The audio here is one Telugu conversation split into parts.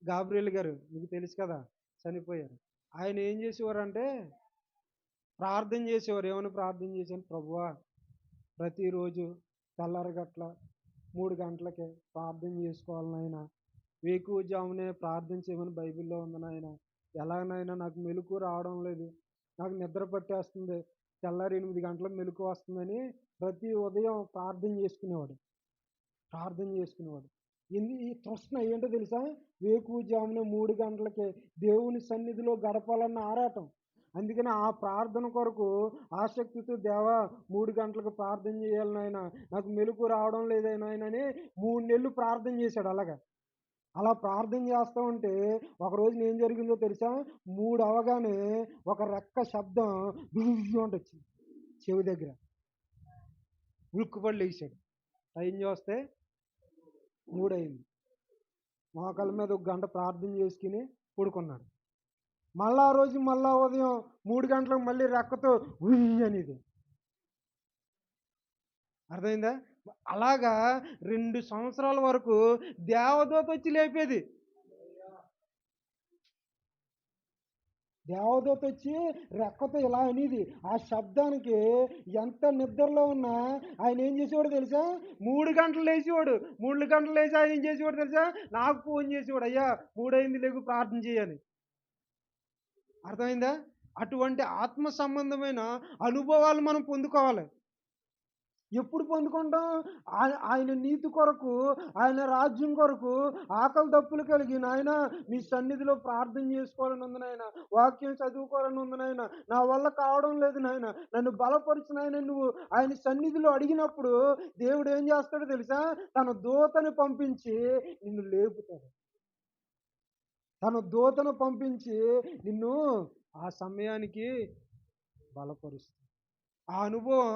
గాబ్రియెల్ గారు మీకు తెలుసు కదా, చనిపోయారు. ఆయన ఏం చేసేవారంటే ప్రార్థన చేసేవారు. ఏమని ప్రార్థన చేశాను, ప్రభువా ప్రతిరోజు తెల్లారగట్ల 3 గంటలకే ప్రార్థన చేసుకోవాలి నాయన. వేకువజామునే ప్రార్థన చేయమని బైబిల్‌లో ఉంది నాయన. ఎలాగనైనా నాకు మెలుకువ రావడం లేదు. నాకు నిద్ర పట్టేస్తుంది. తెల్లారి 8 గంటలకు మెలుకువ వస్తుందని ప్రతి ఉదయం ప్రార్థన చేసుకునేవాడు. ఈ తృష్ణ ఏంటో తెలుసా? వేకువజామున 3 గంటలకే దేవుని సన్నిధిలో గడపాలన్న ఆరాటం. అందుకని ఆ ప్రార్థన కొరకు ఆసక్తితో, దేవా 3 గంటలకు ప్రార్థన చేయాలి నాయన, నాకు మెలుకువ రావడం లేదే నాయన అని 3 నెలలు ప్రార్థన చేశాడు అలాగా. అలా ప్రార్థన చేస్తా ఉంటే ఒకరోజున ఏం జరిగిందో తెలుసా? 3 అవ్వగానే ఒక రెక్క శబ్దం గుయ్యంటొచ్చింది చెవి దగ్గర. ఉలిక్కిపడి లేచాడు. టైం చూస్తే 3 అయింది. మోకాళ్ళ మీద ఒక గంట ప్రార్థన చేసుకుని పడుకున్నాడు. మళ్ళా ఆ రోజు మళ్ళా ఉదయం 3 గంటలకు మళ్ళీ రెక్కతో ఉయ్ అనేది. అర్థమైందా? అలాగా 2 సంవత్సరాల వరకు దేవదూత వచ్చి లేపేది. దేవదూత వచ్చి రెక్కతో ఇలా అనేది. ఆ శబ్దానికి ఎంత నిద్రలో ఉన్నా ఆయన ఏం చేసేవాడు తెలుసా? 3 గంటలు లేచేవాడు. 3 గంటలు లేచి ఆయన ఏం చేసేవాడు తెలుసా? నాకు ఫోన్ చేసేవాడు, అయ్యా 3 అయింది లేకు ప్రార్థన చేయని. అర్థమైందా? అటువంటి ఆత్మ సంబంధమైన అనుభవాలు మనం పొందుకోవాలి. ఎప్పుడు పొందుకుంటాం? ఆయన నీతి కొరకు, ఆయన రాజ్యం కొరకు ఆకలి దప్పులు కలిగి, నాయన మీ సన్నిధిలో ప్రార్థన చేసుకోవాలని ఉంది నాయన, వాక్యం చదువుకోవాలని ఉంది నాయన, నా వల్ల కావడం లేదు నాయన, నన్ను బలపరిచిన ఆయన నువ్వు ఆయన సన్నిధిలో అడిగినప్పుడు దేవుడు ఏం చేస్తాడో తెలుసా? తన దూతని పంపించి నిన్ను లేపుతాడు. తన దూతను పంపించి నిన్ను ఆ సమయానికి బలపరుస్తాడు. ఆ అనుభవం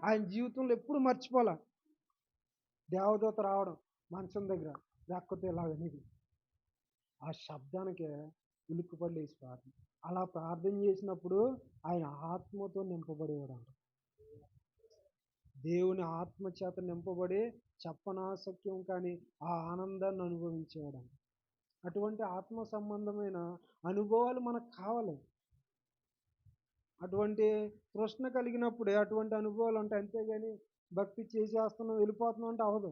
ఆయన జీవితంలో ఎప్పుడు మర్చిపోలే. దేవదూత రావడం మంచం దగ్గర రెక్కతో ఇలాగనేది. ఆ శబ్దానికి ఉలిక్కిపడి లేచి ప్రార్థన. అలా ప్రార్థన చేసినప్పుడు ఆయన ఆత్మతో నింపబడేవాడంట. దేవుని ఆత్మ చేత నింపబడి చెప్పనాశక్యం కానీ ఆ ఆనందాన్ని అనుభవించేవాడంట. అటువంటి ఆత్మ సంబంధమైన అనుభవాలు మనకు కావాలి. అటువంటి తృష్ణ కలిగినప్పుడే అటువంటి అనుభవాలు ఉంటాయి. అంతేగాని భక్తి చేసేస్తున్నాం వెళ్ళిపోతున్నాం అంటే అవ్వదు.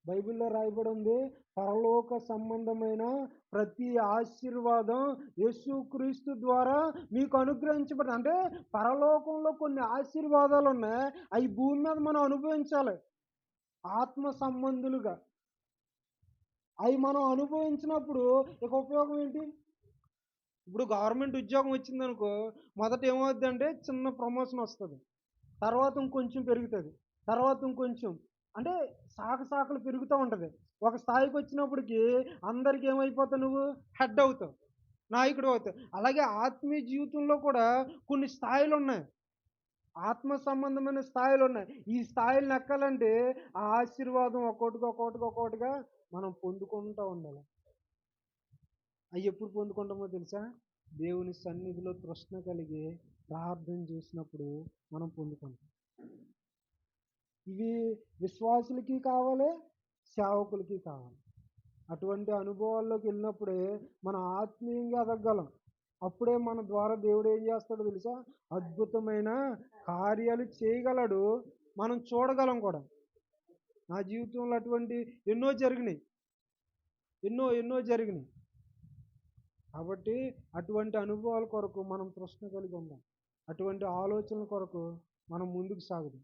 బైబిల్లో రాయబడి ఉంది, పరలోక సంబంధమైన ప్రతి ఆశీర్వాదం యేసుక్రీస్తు ద్వారా మీకు అనుగ్రహించబడింది. అంటే పరలోకంలో కొన్ని ఆశీర్వాదాలు ఉన్నాయి, అవి భూమి మీద మనం అనుభవించాలి ఆత్మ సంబంధులుగా. అవి మనం అనుభవించినప్పుడు ఇక ఉపయోగం ఏంటి? ఇప్పుడు గవర్నమెంట్ ఉద్యోగం వచ్చిందనుకో, మొదట ఏమవుద్ది అంటే చిన్న ప్రమోషన్ వస్తుంది, తర్వాత ఇంకొంచెం పెరుగుతుంది, తర్వాత ఇంకొంచెం, అంటే శాఖలు పెరుగుతూ ఉంటుంది. ఒక స్థాయికి వచ్చినప్పటికి అందరికి ఏమైపోతావు, నువ్వు హెడ్ అవుతావు, నాయకుడు అవుతావు. అలాగే ఆత్మీయ జీవితంలో కూడా కొన్ని స్థాయిలు ఉన్నాయి, ఆత్మ సంబంధమైన స్థాయిలు ఉన్నాయి. ఈ స్థాయిలను ఎక్కాలంటే ఆ ఆశీర్వాదం ఒక్కొక్కటిగా మనం పొందుకుంటూ ఉండాలి. అవి ఎప్పుడు పొందుకుంటామో తెలుసా? దేవుని సన్నిధిలో తృష్ణ కలిగి ప్రార్థన చేసినప్పుడు మనం పొందుకుంటాం. ఇవి విశ్వాసులకి కావాలి, సేవకులకి కావాలి. అటువంటి అనుభవాల్లోకి వెళ్ళినప్పుడే మనం ఆత్మీయంగా ఎదగలం. అప్పుడే మన ద్వారా దేవుడు ఏం చేస్తాడో తెలుసా? అద్భుతమైన కార్యాలు చేయగలడు, మనం చూడగలం కూడా. నా జీవితంలో అటువంటి ఎన్నో జరిగినాయి. కాబట్టి అటువంటి అనుభవాల కొరకు మనం తృష్ణ కలిగి ఉందాం. అటువంటి ఆలోచనల కొరకు మనం ముందుకు సాగుదాం.